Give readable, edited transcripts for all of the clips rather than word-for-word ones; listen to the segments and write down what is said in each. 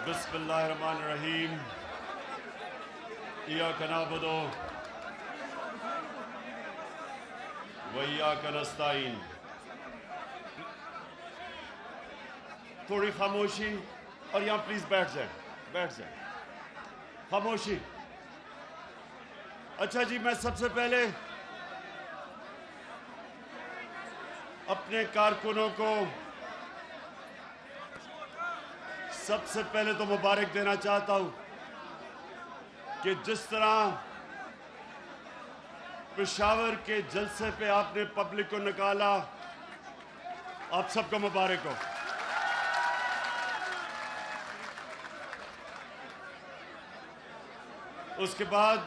بسم اللہ الرحمن الرحیم ایاک نعبد و ایاک نستعین. تھوڑی خاموشی اور یہاں پلیز بیٹھ جائیں خاموشی. اچھا جی، میں سب سے پہلے اپنے کارکنوں کو سب سے پہلے تو مبارک دینا چاہتا ہوں کہ جس طرح پشاور کے جلسے پہ آپ نے پبلک کو نکالا، آپ سب کو مبارک ہو. اس کے بعد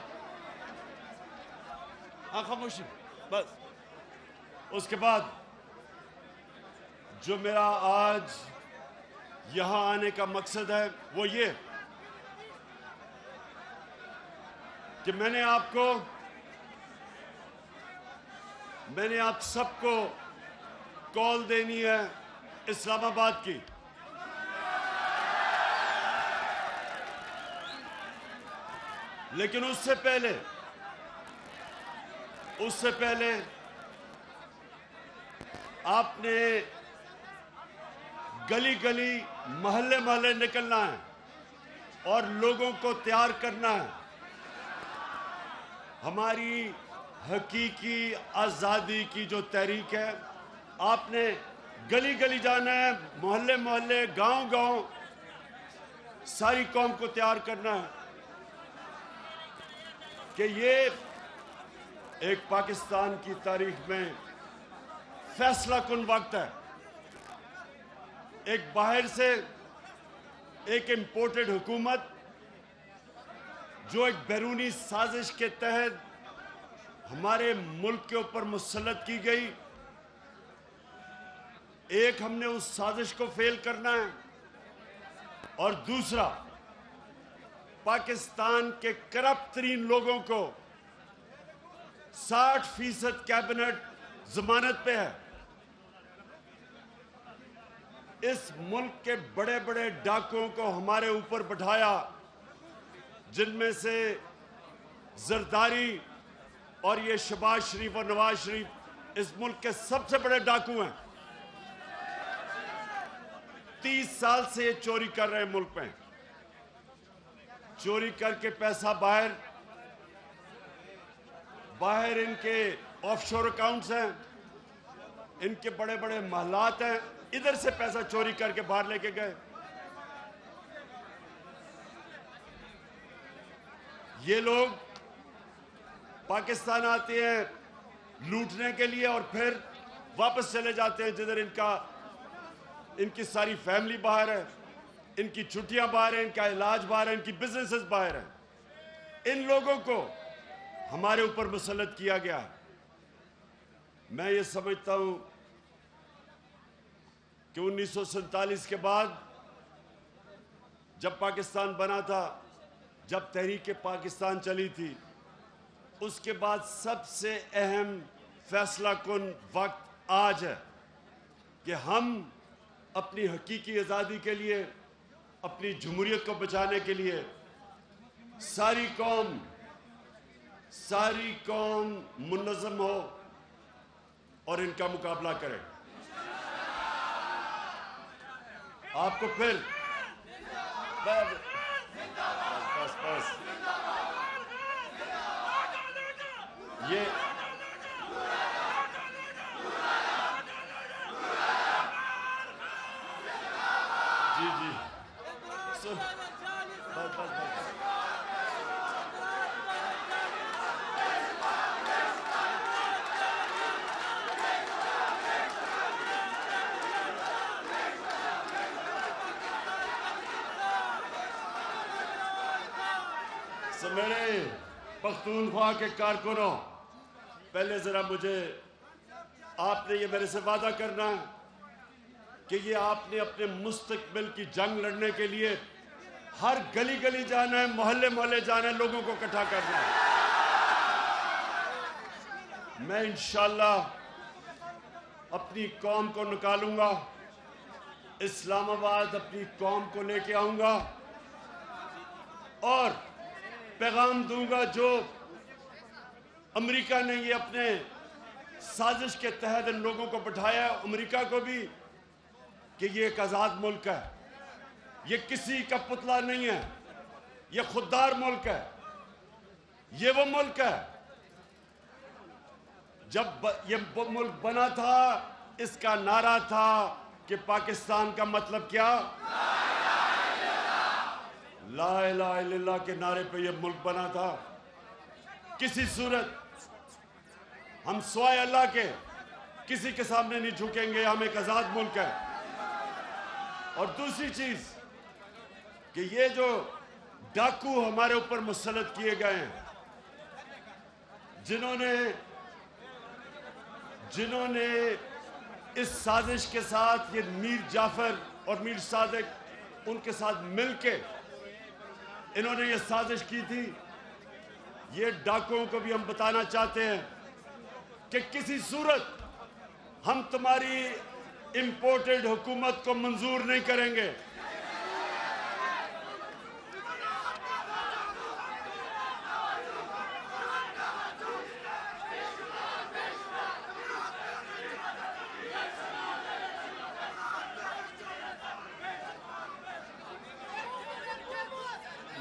خاموشی بس. اس کے بعد جو میرا آج یہاں آنے کا مقصد ہے وہ یہ کہ میں نے آپ سب کو کال دینی ہے اسلام آباد کی. لیکن اس سے پہلے آپ نے گلی گلی محلے نکلنا ہے اور لوگوں کو تیار کرنا ہے. ہماری حقیقی آزادی کی جو تحریک ہے، آپ نے گلی گلی جانا ہے، محلے گاؤں ساری قوم کو تیار کرنا ہے کہ یہ ایک پاکستان کی تاریخ میں فیصلہ کن وقت ہے. ایک باہر سے ایک امپورٹڈ حکومت جو ایک بیرونی سازش کے تحت ہمارے ملک کے اوپر مسلط کی گئی، ایک ہم نے اس سازش کو فیل کرنا ہے، اور دوسرا پاکستان کے کرپٹ ترین لوگوں کو 60% کیبنٹ ضمانت پہ ہے. اس ملک کے بڑے بڑے ڈاکوں کو ہمارے اوپر بٹھایا، جن میں سے زرداری اور یہ شہباز شریف اور نواز شریف اس ملک کے سب سے بڑے ڈاکو ہیں. 30 سال سے یہ چوری کر رہے ہیں ملک میں. چوری کر کے پیسہ باہر ان کے آف شور اکاؤنٹس ہیں، ان کے بڑے بڑے محلات ہیں، ادھر سے پیسہ چوری کر کے باہر لے کے گئے. یہ لوگ پاکستان آتے ہیں لوٹنے کے لیے اور پھر واپس چلے جاتے ہیں جدھر ان کی ساری فیملی باہر ہے، ان کی چھٹیاں باہر ہیں، ان کا علاج باہر ہے، ان کی بزنسز باہر ہیں. ان لوگوں کو ہمارے اوپر مسلط کیا گیا. میں یہ سمجھتا ہوں کہ 1947 کے بعد جب پاکستان بنا تھا، جب تحریک پاکستان چلی تھی، اس کے بعد سب سے اہم فیصلہ کن وقت آج ہے کہ ہم اپنی حقیقی آزادی کے لیے، اپنی جمہوریت کو بچانے کے لیے ساری قوم منظم ہو اور ان کا مقابلہ کرے. آپ کو پھر بس یہ جی میرے پختونخوا کے کارکنوں، پہلے ذرا مجھے آپ نے یہ میرے سے وعدہ کرنا ہے کہ یہ آپ نے اپنے مستقبل کی جنگ لڑنے کے لیے ہر گلی گلی جانا ہے، محلے جانا ہے، لوگوں کو اکٹھا کرنا ہے. میں انشاءاللہ اپنی قوم کو نکالوں گا، اسلام آباد اپنی قوم کو لے کے آؤں گا اور پیغام دوں گا جو امریکہ نے یہ اپنے سازش کے تحت ان لوگوں کو بٹھایا ہے، امریکہ کو بھی، کہ یہ ایک آزاد ملک ہے، یہ کسی کا پتلا نہیں ہے، یہ خوددار ملک ہے، یہ وہ ملک ہے۔ جب یہ ملک بنا تھا اس کا نعرہ تھا کہ پاکستان کا مطلب کیا؟ لا الہ الا اللہ کے نعرے پہ یہ ملک بنا تھا۔ کسی صورت ہم سوائے اللہ کے کسی کے سامنے نہیں جھکیں گے، ہم ایک آزاد ملک ہے۔ اور دوسری چیز کہ یہ جو ڈاکو ہمارے اوپر مسلط کیے گئے ہیں، جنہوں نے اس سازش کے ساتھ، یہ میر جعفر اور میر صادق ان کے ساتھ مل کے انہوں نے یہ سازش کی تھی، یہ ڈاکوؤں کو بھی ہم بتانا چاہتے ہیں کہ کسی صورت ہم تمہاری امپورٹڈ حکومت کو منظور نہیں کریں گے۔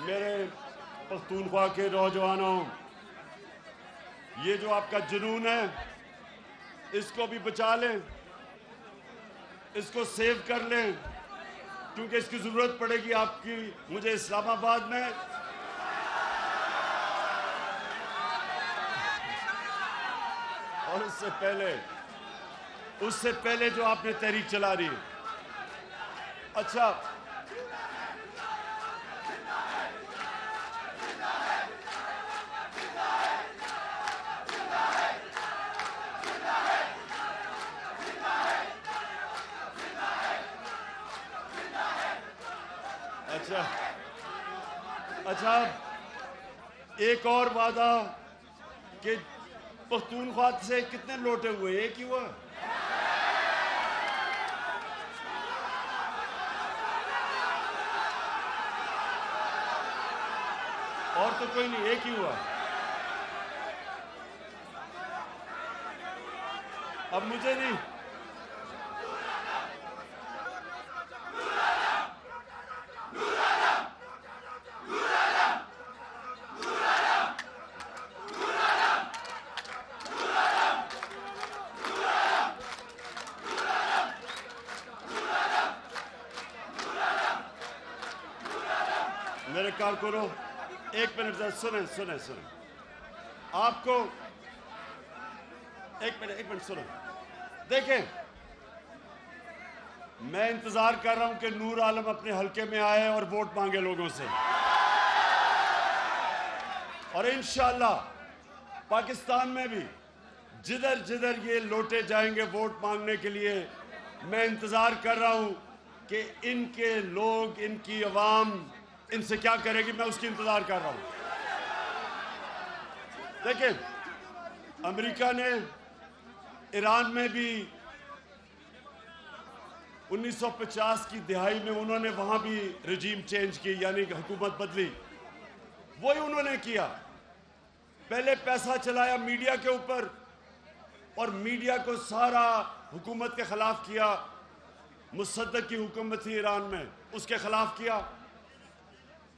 میرے پختونخوا کے نوجوانوں، یہ جو آپ کا جنون ہے اس کو بھی بچا لیں، اس کو سیو کر لیں، کیونکہ اس کی ضرورت پڑے گی آپ کی مجھے اسلام آباد میں۔ اور اس سے پہلے جو آپ نے تحریک چلا رہی ہے۔ اچھا، ایک اور وعدہ کہ پختونخوا سے کتنے لوٹے ہوئے؟ ایک ہی ہوا؟ اور تو کوئی نہیں، ایک ہی ہوا۔ اب مجھے نہیں، میرے کارکنوں ایک منٹ سنیں آپ کو ایک منٹ سنیں۔ دیکھیں، میں انتظار کر رہا ہوں کہ نور عالم اپنے حلقے میں آئے اور ووٹ مانگے لوگوں سے، اور انشاءاللہ پاکستان میں بھی جدھر جدھر یہ لوٹے جائیں گے ووٹ مانگنے کے لیے، میں انتظار کر رہا ہوں کہ ان کے لوگ، ان کی عوام ان سے کیا کرے گی، میں اس کی انتظار کر رہا ہوں۔ دیکھیں، امریکہ نے ایران میں بھی 1950 کی دہائی میں انہوں نے وہاں بھی رجیم چینج کی، یعنی حکومت بدلی۔ وہی انہوں نے کیا، پہلے پیسہ چلایا میڈیا کے اوپر اور میڈیا کو سارا حکومت کے خلاف کیا۔ مصدق کی حکومت تھی ایران میں، اس کے خلاف کیا۔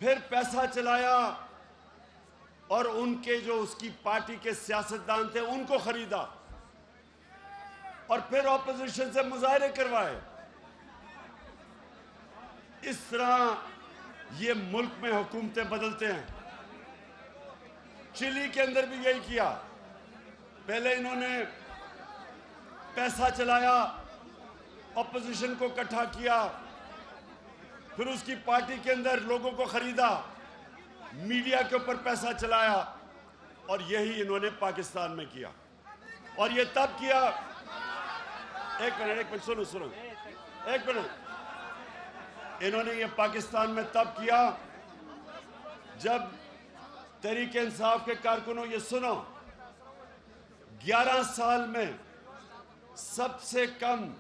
پھر پیسہ چلایا اور ان کے جو اس کی پارٹی کے سیاستدان تھے ان کو خریدا، اور پھر اپوزیشن سے مظاہرے کروائے۔ اس طرح یہ ملک میں حکومتیں بدلتے ہیں۔ چلی کے اندر بھی یہی کیا، پہلے انہوں نے پیسہ چلایا، اپوزیشن کو اکٹھا کیا، پھر اس کی پارٹی کے اندر لوگوں کو خریدا، میڈیا کے اوپر پیسہ چلایا، اور یہی انہوں نے پاکستان میں کیا۔ اور یہ تب کیا، ایک منٹ سنو، ایک منٹ، انہوں نے یہ پاکستان میں تب کیا جب تحریک انصاف کے کارکنوں یہ سنو، 11 سال میں سب سے کم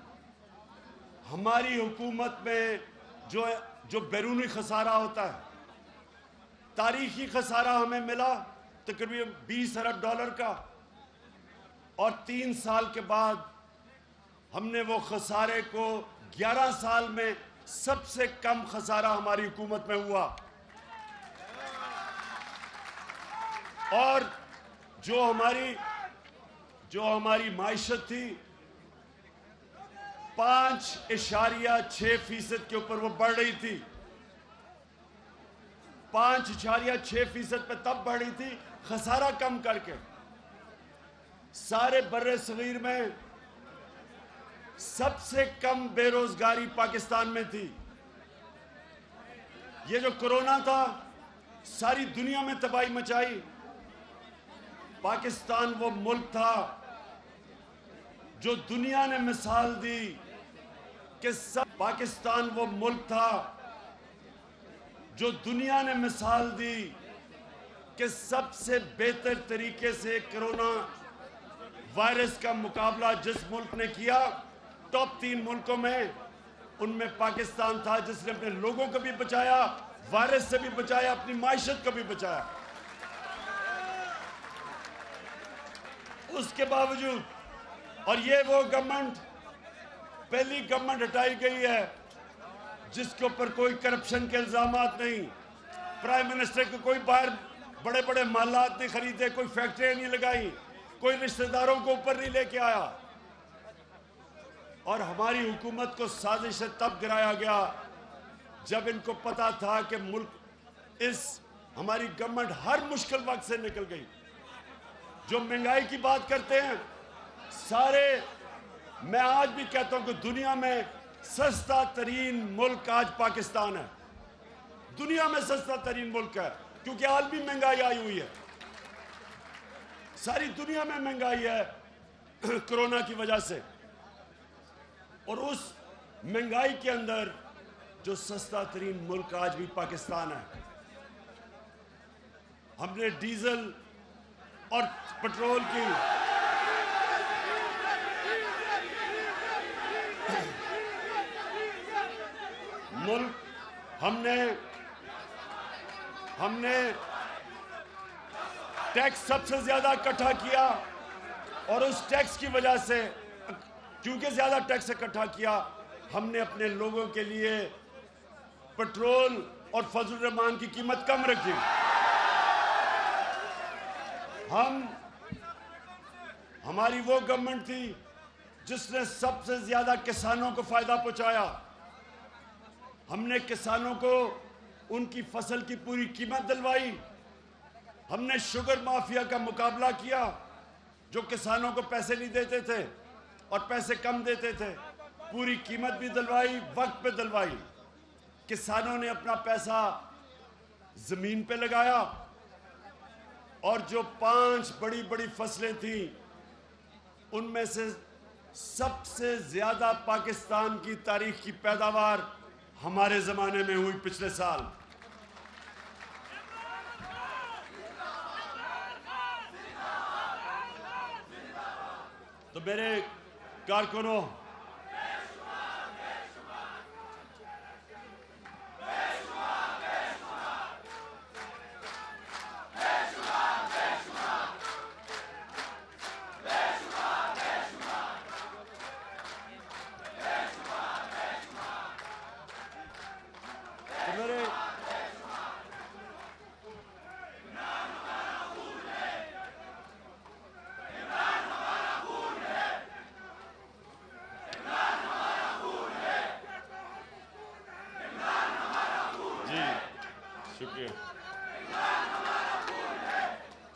ہماری حکومت میں جو بیرونی خسارہ ہوتا ہے تاریخی خسارہ ہمیں ملا تقریباً $20 ارب کا، اور 3 سال کے بعد ہم نے وہ خسارے کو 11 سال میں سب سے کم خسارہ ہماری حکومت میں ہوا، اور جو ہماری معیشت تھی 5.6% کے اوپر وہ بڑھ رہی تھی، 5.6% پہ تب بڑھ رہی تھی خسارہ کم کر کے۔ سارے بر صغیر میں سب سے کم بے روزگاری پاکستان میں تھی۔ یہ جو کرونا تھا ساری دنیا میں تباہی مچائی، پاکستان وہ ملک تھا جو دنیا نے مثال دی کہ پاکستان وہ ملک تھا جو دنیا نے مثال دی کہ سب سے بہتر طریقے سے کرونا وائرس کا مقابلہ جس ملک نے کیا، ٹاپ 3 ملکوں میں، ان میں پاکستان تھا جس نے اپنے لوگوں کو بھی بچایا، وائرس سے بھی بچایا، اپنی معیشت کو بھی بچایا۔ اس کے باوجود، اور یہ وہ گورنمنٹ پہلی گورنمنٹ ہٹائی گئی ہے جس کے اوپر کوئی کرپشن کے الزامات نہیں، پرائم منسٹر کو کوئی باہر بڑے بڑے محلات نہیں خریدے، کوئی فیکٹریاں نہیں لگائی، کوئی رشتہ داروں کو اوپر نہیں لے کے آیا، اور ہماری حکومت کو سازش سے تب گرایا گیا جب ان کو پتا تھا کہ ملک ہماری گورنمنٹ ہر مشکل وقت سے نکل گئی۔ جو مہنگائی کی بات کرتے ہیں میں آج بھی کہتا ہوں کہ دنیا میں سستا ترین ملک آج پاکستان ہے، دنیا میں سستا ترین ملک ہے، کیونکہ عالمی مہنگائی آئی ہوئی ہے، ساری دنیا میں مہنگائی ہے کرونا کی وجہ سے، اور اس مہنگائی کے اندر جو سستا ترین ملک آج بھی پاکستان ہے۔ ہم نے ڈیزل اور پٹرول کی ہم نے ٹیکس سب سے زیادہ اکٹھا کیا، اور اس ٹیکس کی وجہ سے کیونکہ زیادہ ٹیکس اکٹھا کیا، ہم نے اپنے لوگوں کے لیے پٹرول اور فضل الرحمان کی قیمت کم رکھی۔ ہماری وہ گورنمنٹ تھی جس نے سب سے زیادہ کسانوں کو فائدہ پہنچایا۔ ہم نے کسانوں کو ان کی فصل کی پوری قیمت دلوائی، ہم نے شوگر مافیا کا مقابلہ کیا جو کسانوں کو پیسے نہیں دیتے تھے اور پیسے کم دیتے تھے، پوری قیمت بھی دلوائی، وقت پہ دلوائی۔ کسانوں نے اپنا پیسہ زمین پہ لگایا، اور جو 5 بڑی بڑی فصلیں تھیں ان میں سے سب سے زیادہ پاکستان کی تاریخ کی پیداوار ہمارے زمانے میں ہوئی پچھلے سال۔ تو میرے کارکنوں،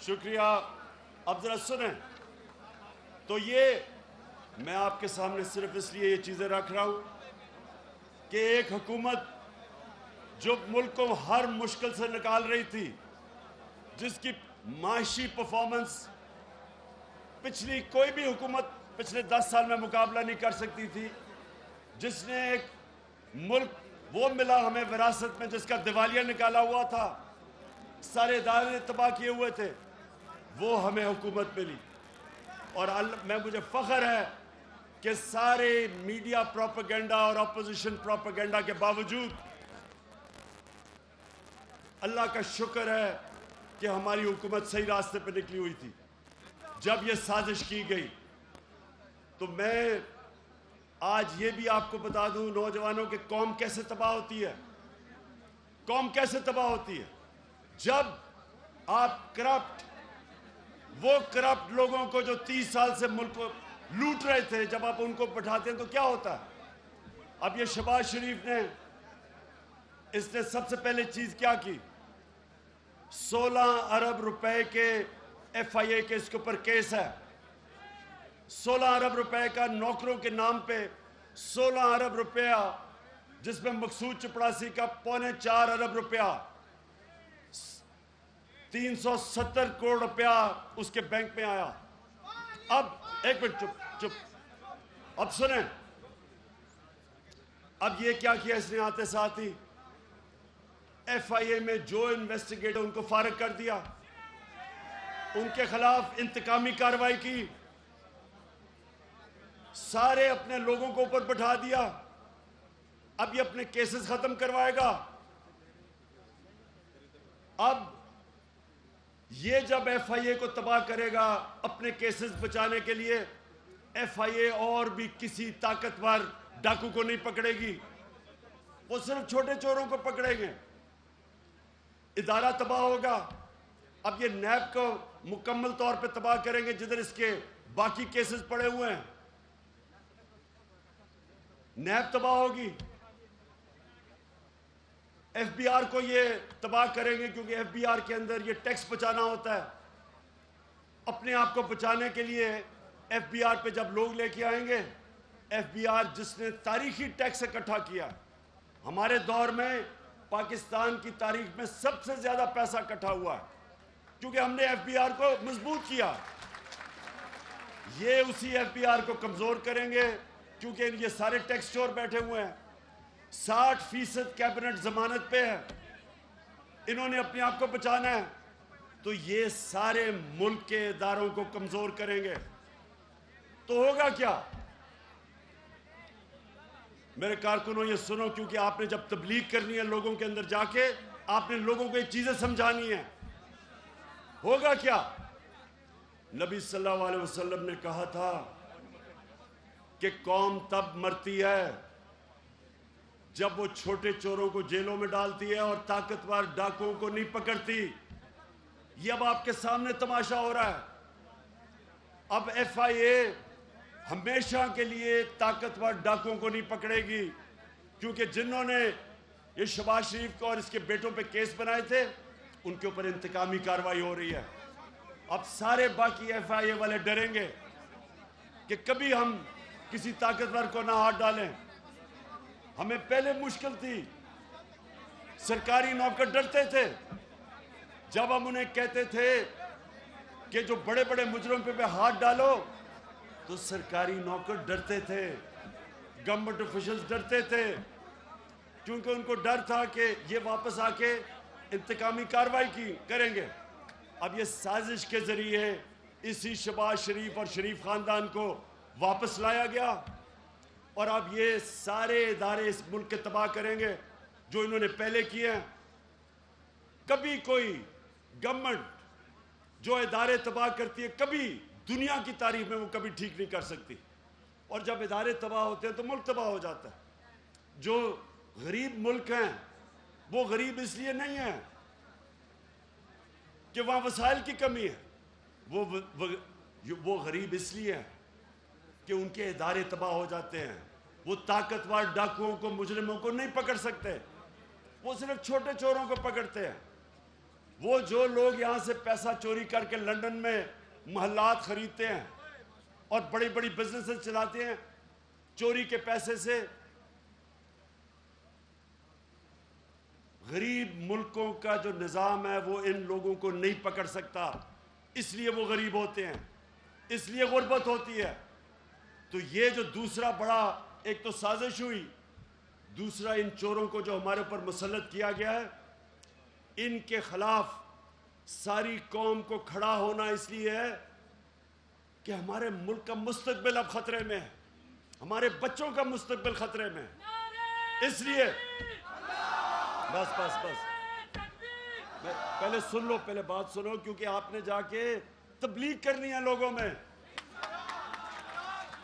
شکریہ۔ اب ذرا سنیں، تو یہ میں آپ کے سامنے صرف اس لیے یہ چیزیں رکھ رہا ہوں کہ ایک حکومت جو ملک کو ہر مشکل سے نکال رہی تھی، جس کی معاشی پرفارمنس پچھلی کوئی بھی حکومت پچھلے 10 سال میں مقابلہ نہیں کر سکتی تھی، جس نے ایک ملک وہ ملا ہمیں وراثت میں جس کا دیوالیہ نکالا ہوا تھا، سارے ادارے تباہ کیے ہوئے تھے، وہ ہمیں حکومت ملی۔ اور مجھے فخر ہے کہ سارے میڈیا پروپیگنڈا اور اپوزیشن پروپیگنڈا کے باوجود اللہ کا شکر ہے کہ ہماری حکومت صحیح راستے پہ نکلی ہوئی تھی. جب یہ سازش کی گئی تو میں آج یہ بھی آپ کو بتا دوں نوجوانوں کہ قوم کیسے تباہ ہوتی ہے. قوم کیسے تباہ ہوتی ہے؟ جب آپ وہ کرپٹ لوگوں کو جو 30 سال سے ملک کو لوٹ رہے تھے، جب آپ ان کو بٹھاتے ہیں تو کیا ہوتا ہے؟ اب یہ شہباز شریف نے اس نے سب سے پہلے چیز کیا کی؟ 16 ارب روپے کے ایف آئی اے کے اس کے اوپر کیس ہے. 16 ارب روپے کا نوکروں کے نام پہ 16 ارب روپیہ، جس میں مقصود چپڑاسی کا 4.25 ارب روپیہ، 370 کروڑ روپیہ اس کے بینک میں آیا. اب ایک منٹ چپ اب سنیں. اب یہ کیا کیا اس نے آتے ساتھ ہی؟ ایف آئی اے میں جو انویسٹیگیٹر ان کو فارغ کر دیا، ان کے خلاف انتقامی کارروائی کی، سارے اپنے لوگوں کو اوپر بٹھا دیا. اب یہ اپنے کیسز ختم کروائے گا. اب یہ جب ایف آئی اے کو تباہ کرے گا اپنے کیسز بچانے کے لیے، ایف آئی اے اور بھی کسی طاقتور ڈاکو کو نہیں پکڑے گی، وہ صرف چھوٹے چوروں کو پکڑیں گے. ادارہ تباہ ہوگا. اب یہ نیب کو مکمل طور پہ تباہ کریں گے جدھر اس کے باقی کیسز پڑے ہوئے ہیں. نیب تباہ ہوگی. ایف بی آر کو یہ تباہ کریں گے کیونکہ ایف بی آر کے اندر یہ ٹیکس بچانا ہوتا ہے. اپنے آپ کو بچانے کے لیے ایف بی آر پہ جب لوگ لے کے آئیں گے، ایف بی آر جس نے تاریخی ٹیکس اکٹھا کیا، ہمارے دور میں پاکستان کی تاریخ میں سب سے زیادہ پیسہ اکٹھا ہوا ہے کیونکہ ہم نے ایف بی آر کو مضبوط کیا. یہ اسی ایف بی آر کو کمزور کریں گے کیونکہ یہ سارے ٹیکس چور بیٹھے ہوئے ہیں. 60% کیبنٹ ضمانت پہ ہے. انہوں نے اپنے آپ کو بچانا ہے تو یہ سارے ملک کے اداروں کو کمزور کریں گے. تو ہوگا کیا؟ میرے کارکنوں یہ سنو، کیونکہ آپ نے جب تبلیغ کرنی ہے لوگوں کے اندر جا کے، آپ نے لوگوں کو یہ چیزیں سمجھانی ہیں. ہوگا کیا؟ نبی صلی اللہ علیہ وسلم نے کہا تھا کہ قوم تب مرتی ہے جب وہ چھوٹے چوروں کو جیلوں میں ڈالتی ہے اور طاقتور ڈاکوؤں کو نہیں پکڑتی. یہ اب آپ کے سامنے تماشا ہو رہا ہے. اب ایف آئی اے ہمیشہ کے لیے طاقتور ڈاکوؤں کو نہیں پکڑے گی کیونکہ جنہوں نے یہ شہباز شریف کو اور اس کے بیٹوں پہ کیس بنائے تھے ان کے اوپر انتقامی کارروائی ہو رہی ہے. اب سارے باقی ایف آئی اے والے ڈریں گے کہ کبھی ہم کسی طاقتور کو نہ ہاتھ ڈالیں. ہمیں پہلے مشکل تھی، سرکاری نوکر ڈرتے تھے. جب ہم انہیں کہتے تھے کہ جو بڑے بڑے مجرم پہ ہاتھ ڈالو تو سرکاری نوکر ڈرتے تھے، گورنمنٹ آفیشلز ڈرتے تھے کیونکہ ان کو ڈر تھا کہ یہ واپس آ کے انتقامی کارروائی کریں گے. اب یہ سازش کے ذریعے اسی شہباز شریف اور شریف خاندان کو واپس لایا گیا اور اب یہ سارے ادارے اس ملک کے تباہ کریں گے جو انہوں نے پہلے کیے ہیں. کبھی کوئی گورنمنٹ جو ادارے تباہ کرتی ہے کبھی دنیا کی تاریخ میں وہ کبھی ٹھیک نہیں کر سکتی. اور جب ادارے تباہ ہوتے ہیں تو ملک تباہ ہو جاتا ہے. جو غریب ملک ہیں وہ غریب اس لیے نہیں ہیں کہ وہاں وسائل کی کمی ہے، وہ غریب اس لیے ہیں کہ ان کے ادارے تباہ ہو جاتے ہیں. وہ طاقتور ڈاکوؤں کو، مجرموں کو نہیں پکڑ سکتے، وہ صرف چھوٹے چوروں کو پکڑتے ہیں. وہ جو لوگ یہاں سے پیسہ چوری کر کے لندن میں محلات خریدتے ہیں اور بڑی بڑی بزنسز چلاتے ہیں چوری کے پیسے سے، غریب ملکوں کا جو نظام ہے وہ ان لوگوں کو نہیں پکڑ سکتا، اس لیے وہ غریب ہوتے ہیں، اس لیے غربت ہوتی ہے. تو یہ جو دوسرا بڑا ایک تو سازش ہوئی، دوسرا ان چوروں کو جو ہمارے اوپر مسلط کیا گیا ہے، ان کے خلاف ساری قوم کو کھڑا ہونا اس لیے ہے کہ ہمارے ملک کا مستقبل اب خطرے میں ہے، ہمارے بچوں کا مستقبل خطرے میں ہے. اس لیے بس پہلے سن لو، پہلے بات سنو، کیونکہ آپ نے جا کے تبلیغ کرنی ہے لوگوں میں.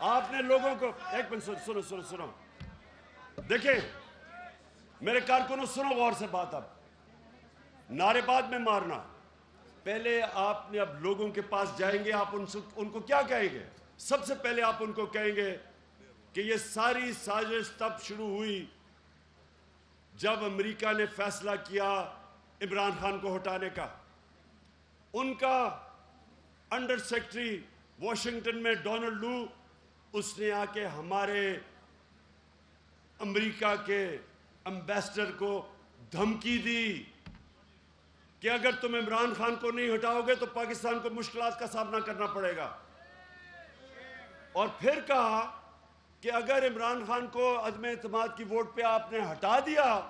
آپ نے لوگوں کو ایک منٹ سنو. دیکھیں میرے کارکنوں، سنو غور سے بات. اب نعرے بعد میں مارنا، پہلے آپ نے اب لوگوں کے پاس جائیں گے، آپ ان کو کیا کہیں گے؟ سب سے پہلے آپ ان کو کہیں گے کہ یہ ساری سازش تب شروع ہوئی جب امریکہ نے فیصلہ کیا عمران خان کو ہٹانے کا. ان کا انڈر سیکرٹری واشنگٹن میں ڈونلڈ لو، اس نے آ کے ہمارے امریکہ کے امبیسڈر کو دھمکی دی کہ اگر تم عمران خان کو نہیں ہٹاؤ گے تو پاکستان کو مشکلات کا سامنا کرنا پڑے گا. اور پھر کہا کہ اگر عمران خان کو عدم اعتماد کی ووٹ پہ آپ نے ہٹا دیا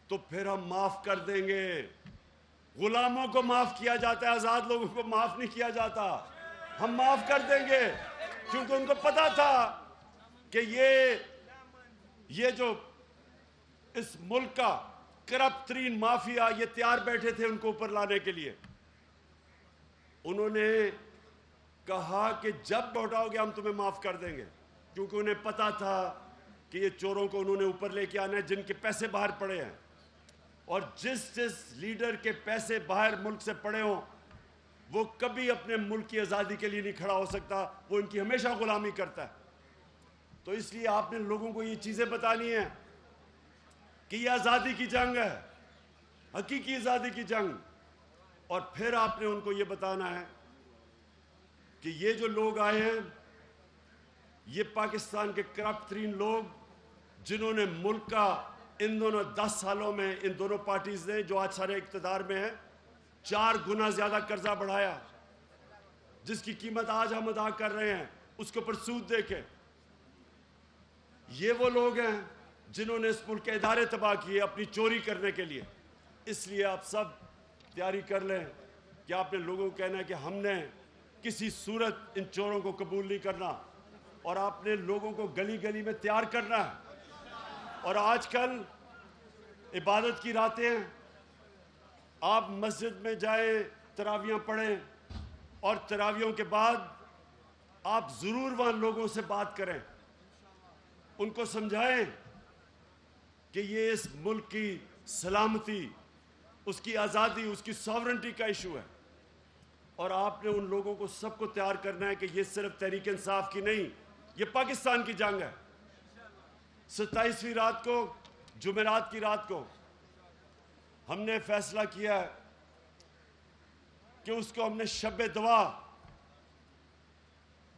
تو پھر ہم معاف کر دیں گے. غلاموں کو معاف کیا جاتا ہے، آزاد لوگوں کو معاف نہیں کیا جاتا. ہم معاف کر دیں گے، کیونکہ ان کو پتا تھا کہ یہ جو اس ملک کا کرپٹ ترین مافیا، یہ تیار بیٹھے تھے ان کو اوپر لانے کے لیے. انہوں نے کہا کہ جب ہٹاؤ گے ہم تمہیں معاف کر دیں گے، کیونکہ انہیں پتا تھا کہ یہ چوروں کو انہوں نے اوپر لے کے آنا ہے جن کے پیسے باہر پڑے ہیں. اور جس لیڈر کے پیسے باہر ملک سے پڑے ہوں وہ کبھی اپنے ملک کی آزادی کے لیے نہیں کھڑا ہو سکتا، وہ ان کی ہمیشہ غلامی کرتا ہے. تو اس لیے آپ نے لوگوں کو یہ چیزیں بتانی ہیں کہ یہ آزادی کی جنگ ہے، حقیقی آزادی کی جنگ. اور پھر آپ نے ان کو یہ بتانا ہے کہ یہ جو لوگ آئے ہیں یہ پاکستان کے کرپٹ ترین لوگ، جنہوں نے ملک کا ان دونوں 10 سالوں میں ان دونوں پارٹیز نے جو آج سارے اقتدار میں ہیں 4 گنا زیادہ قرضہ بڑھایا، جس کی قیمت آج ہم ادا کر رہے ہیں اس کے اوپر سود دے کے. یہ وہ لوگ ہیں جنہوں نے اس ملک کے ادارے تباہ کیے اپنی چوری کرنے کے لیے. اس لیے آپ سب تیاری کر لیں کہ آپ نے لوگوں کو کہنا ہے کہ ہم نے کسی صورت ان چوروں کو قبول نہیں کرنا، اور آپ نے لوگوں کو گلی گلی میں تیار کرنا ہے. اور آج کل عبادت کی راتیں ہیں، آپ مسجد میں جائیں، تراویحیں پڑھیں، اور تراویحوں کے بعد آپ ضرور وہاں لوگوں سے بات کریں، ان کو سمجھائیں کہ یہ اس ملک کی سلامتی، اس کی آزادی، اس کی ساورنٹی کا ایشو ہے. اور آپ نے ان لوگوں کو سب کو تیار کرنا ہے کہ یہ صرف تحریک انصاف کی نہیں، یہ پاکستان کی جنگ ہے. 27ویں رات کو، جمعرات کی رات کو ہم نے فیصلہ کیا ہے کہ اس کو ہم نے شب دعا،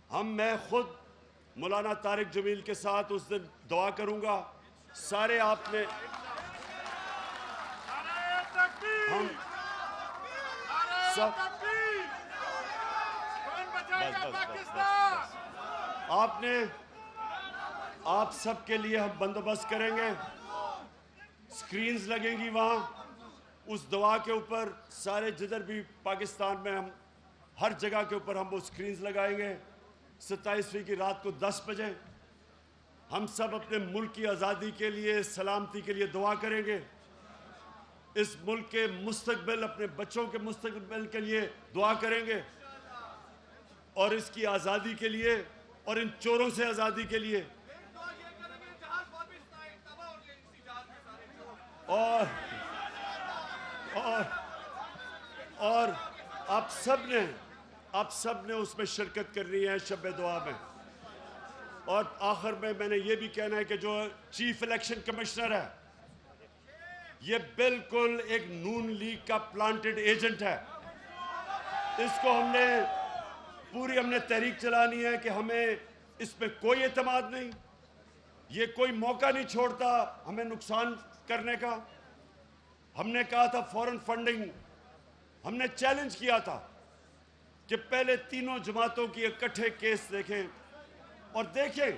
میں خود مولانا طارق جمیل کے ساتھ اس دن دعا کروں گا. سارے آپ نے ہم سب آپ سب کے لیے ہم بندوبست کریں گے. سکرینز لگیں گی وہاں اس دعا کے اوپر، سارے جدھر بھی پاکستان میں ہم ہر جگہ کے اوپر ہم وہ سکرینز لگائیں گے. 27ویں کی رات کو 10 بجے ہم سب اپنے ملک کی آزادی کے لیے، سلامتی کے لیے دعا کریں گے. اس ملک کے مستقبل، اپنے بچوں کے مستقبل کے لیے دعا کریں گے، اور اس کی آزادی کے لیے، اور ان چوروں سے آزادی کے لیے. اور آپ سب نے اس میں شرکت کرنی ہے شب دعا میں. اور آخر میں نے یہ بھی کہنا ہے کہ جو چیف الیکشن کمشنر ہے یہ بالکل ایک نون لیگ کا پلانٹڈ ایجنٹ ہے. اس کو ہم نے تحریک چلانی ہے کہ ہمیں اس پہ کوئی اعتماد نہیں، یہ کوئی موقع نہیں چھوڑتا ہمیں نقصان کرنے کا. ہم نے کہا تھا فورن فنڈنگ، ہم نے چیلنج کیا تھا کہ پہلے تینوں جماعتوں کی اکٹھے کیس دیکھیں اور دیکھیں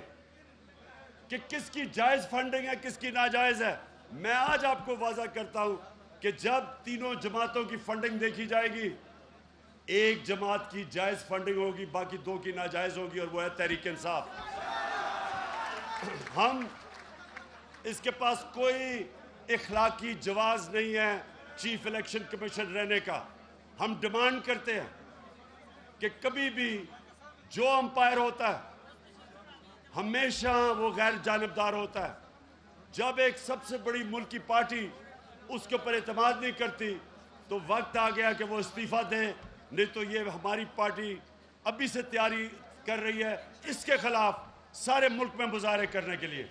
کہ کس کی جائز فنڈنگ ہے، کس کی ناجائز ہے. میں آج آپ کو واضح کرتا ہوں کہ جب تینوں جماعتوں کی فنڈنگ دیکھی جائے گی، ایک جماعت کی جائز فنڈنگ ہوگی، باقی 2 کی ناجائز ہوگی، اور وہ ہے تحریک انصاف. ہم اس کے پاس کوئی اخلاقی جواز نہیں ہے چیف الیکشن کمیشن رہنے کا. ہم ڈیمانڈ کرتے ہیں کہ کبھی بھی جو امپائر ہوتا ہے ہمیشہ وہ غیر جانبدار ہوتا ہے. جب ایک سب سے بڑی ملکی پارٹی اس کے اوپر اعتماد نہیں کرتی تو وقت آ گیا کہ وہ استعفیٰ دیں, نہیں تو یہ ہماری پارٹی ابھی سے تیاری کر رہی ہے اس کے خلاف سارے ملک میں مظاہرے کرنے کے لیے.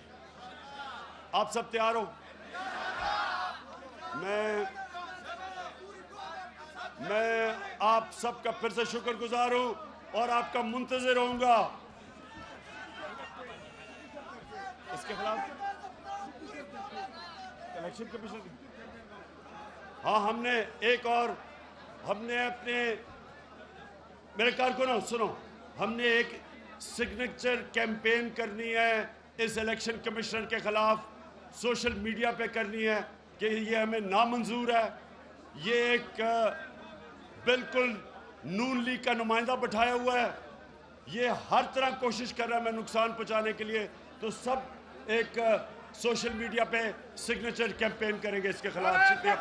آپ سب تیار ہو؟ میں آپ سب کا پھر سے شکر گزار ہوں اور آپ کا منتظر ہوں گا. اس کے خلاف الیکشن کمیشن, ہاں ہم نے ایک اور, ہم نے اپنے, میرے کارکنوں سنو, ہم نے ایک سگنیچر کیمپین کرنی ہے اس الیکشن کمیشنر کے خلاف, سوشل میڈیا پہ کرنی ہے کہ یہ ہمیں نامنظور ہے. یہ ایک بالکل نون لیگ کا نمائندہ بٹھایا ہوا ہے, یہ ہر طرح کوشش کر رہا ہے ہمیں نقصان پہنچانے کے لیے. تو سب ایک سوشل میڈیا پہ سگنیچر کیمپین کریں گے اس کے خلاف. شکریہ.